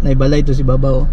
Naibalay to si Babaw.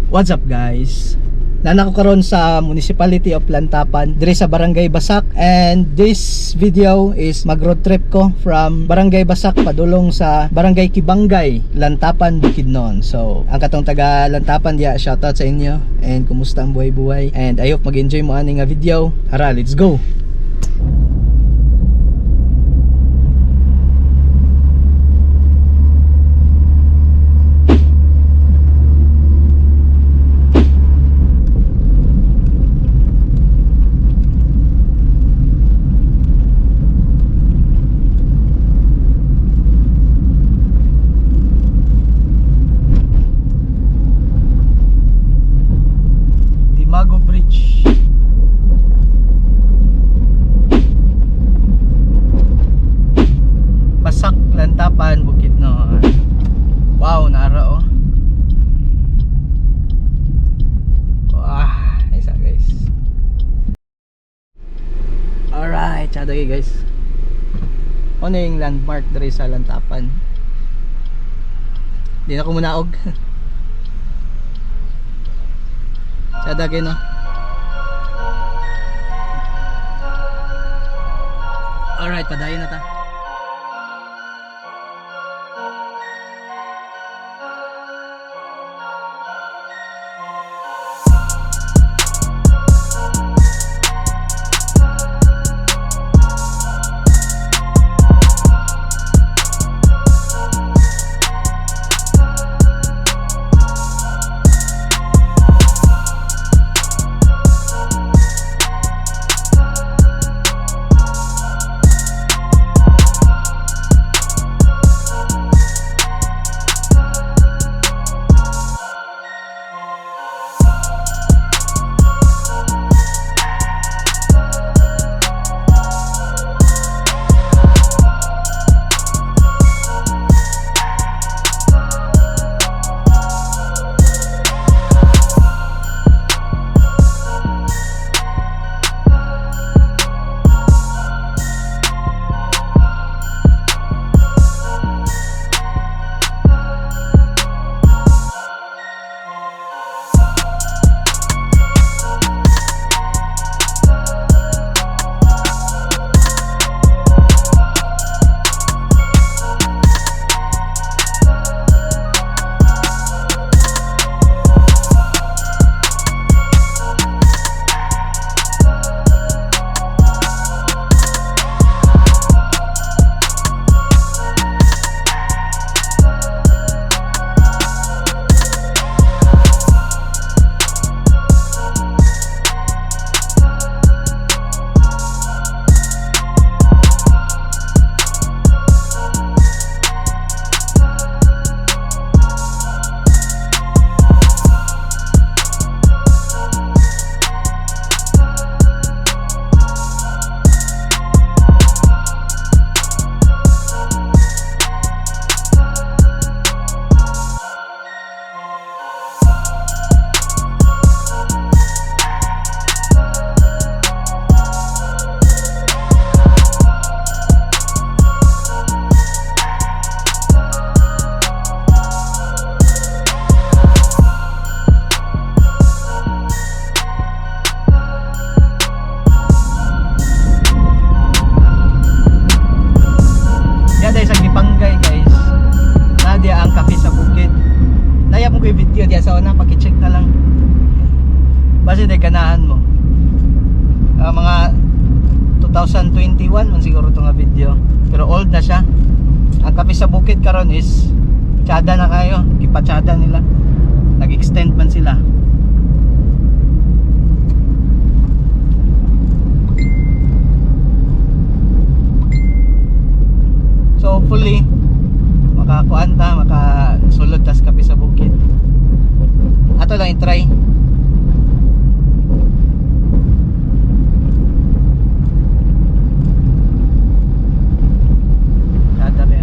What's up guys? Nana ko karon sa Municipality of Lantapan, dire sa Barangay Basak, and this video is mag road trip ko from Barangay Basak padulong sa Barangay Kibangay, Lantapan, Bukidnon. So, ang katong taga Lantapan dia, shoutout sa inyo and kumusta ang buhay-buhay, and I hope mag-enjoy mo ani nga video. Hara, let's go. Lantapan, Bukidnon. Wow, nara oh. Wah, isa guys. Alright, tsada guys. Ano yung landmark dere sa Lantapan? Di na ko munaog. Tsada kayo no. Alright, padayon na ta. Video diya sa una, paki-check na lang. Base de ganahan mo. Mga 2021 man siguro itong video. Pero old na siya. Ang kape sa bukid karon is tsada na kayo. Ipatsada nila. Nag-extend man sila. So hopefully makakuan ta, makasulod tas kape sa bukid. Ato lang i-try. Kada ba?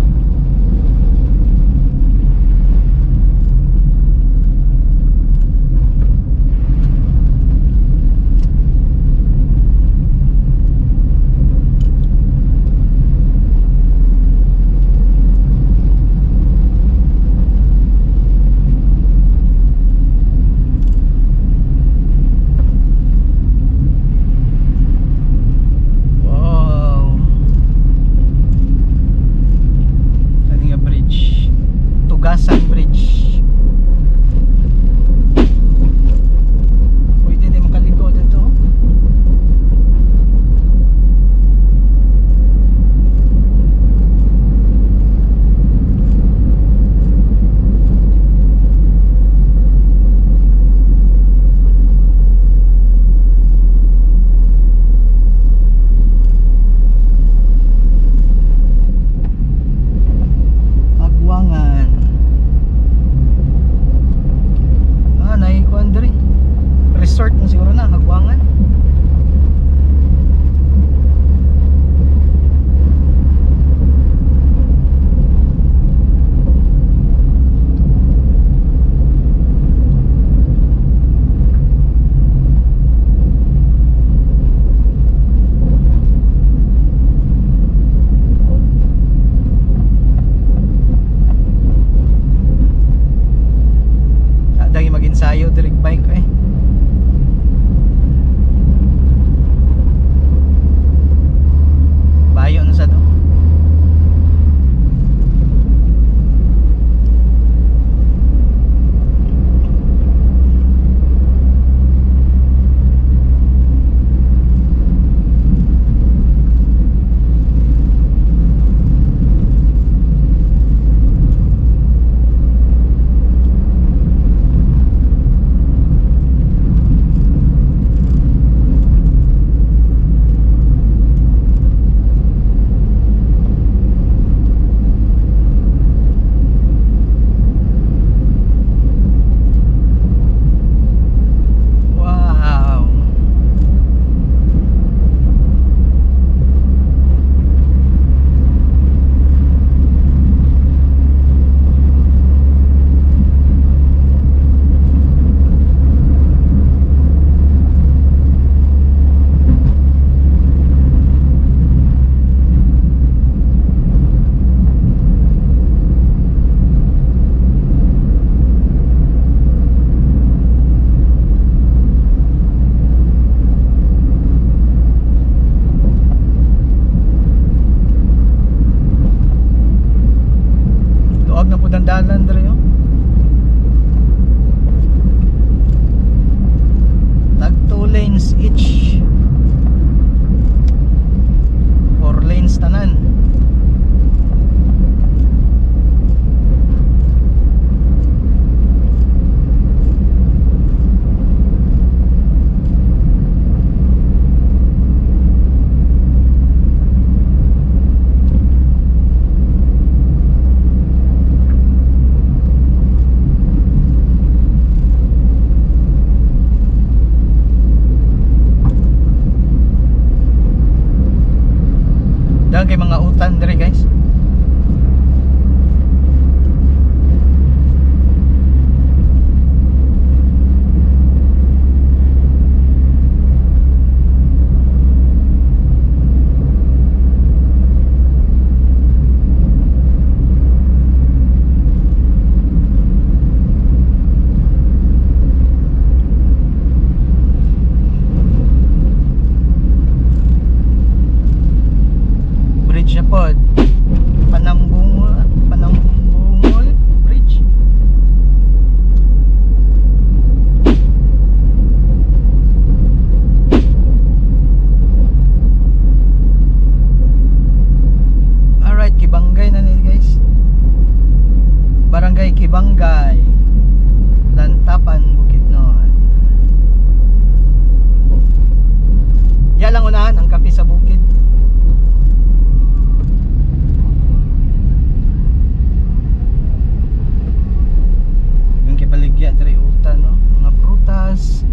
sayo direct bike eh. Bayo na sa to. Dalan dre yo. Tag 2 lanes each. 4 lanes tanan. Kay mga utan dire guys. Bridge na pod. Panambungol Bridge. Alright, Kibangay na ni guys. Barangay Kibangay, Lantapan, Bukidnon. Yan lang unahan ang kape sa bukid. Baligya dari utan no, mga prutas.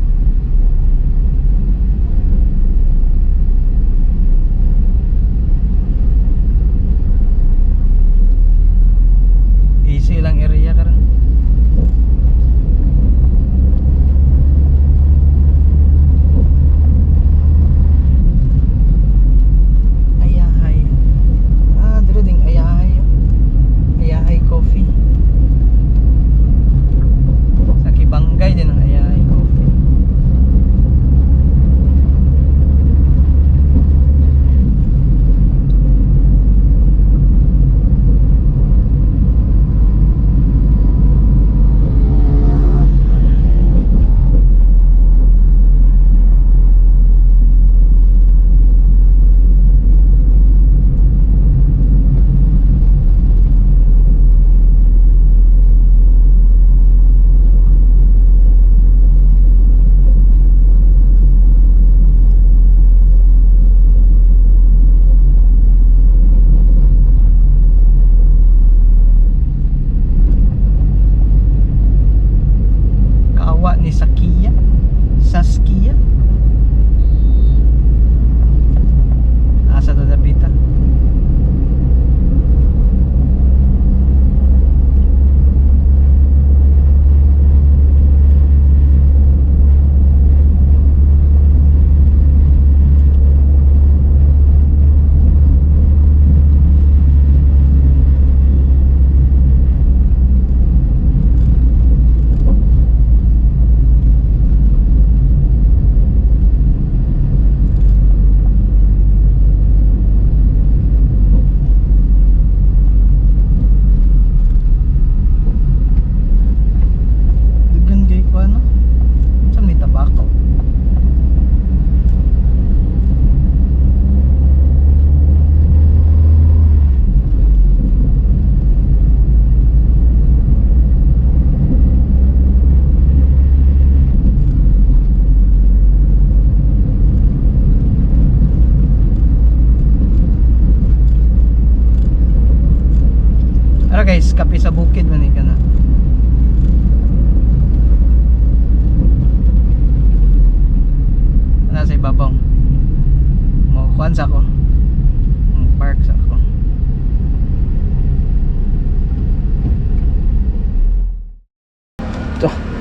Easy lang area karon. Ayahay. Dire ding ayahay. Ayahay coffee. Bangay din ang Ayahay Coffee.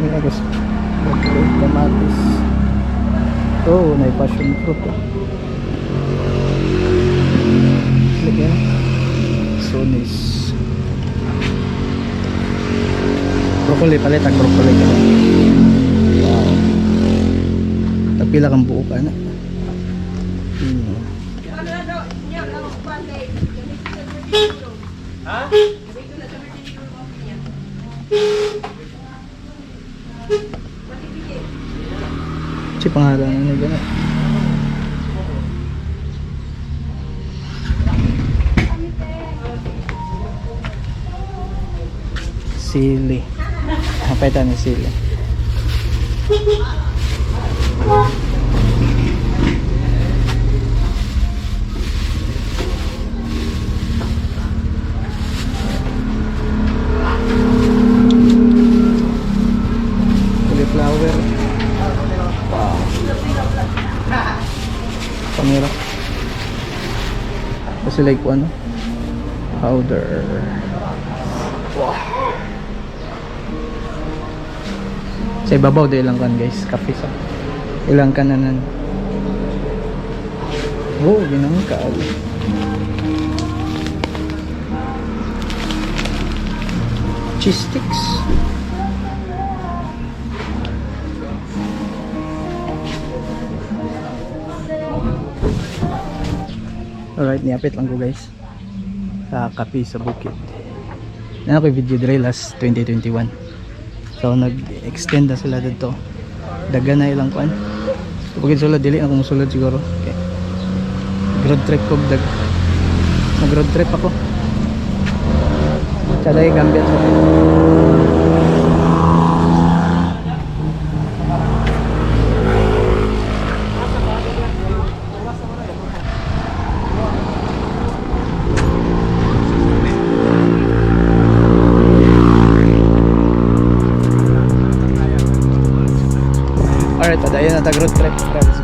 May gusto. Okay, kamatis. Oh, may passion fruit. Lagyan. Sonis. Broccoli palit ang broccoli ka. Wow. Tapila kang buo ka na. Ha? Si pangalan na gano'n. Sili. Napita ni sili. Cauliflower. Wow. Kamera. Kasi like ano? Powder. Wow. Sa ibabaw do ilang kan guys, kape sa ilang kananan. Oh, ginangkal. Cheese sticks. Alright, niapit lang ko guys sa kape sa bukid. Yan ako yung video dre last 2021. So nag-extend na sila dito. Daga na ilang kuan. Pagin sulod dili na kung sulod siguro. Okay. Road trip ko Mag-road trip ako. Saday gambit sa. Alright, tada yun na tag road trip. Let's go.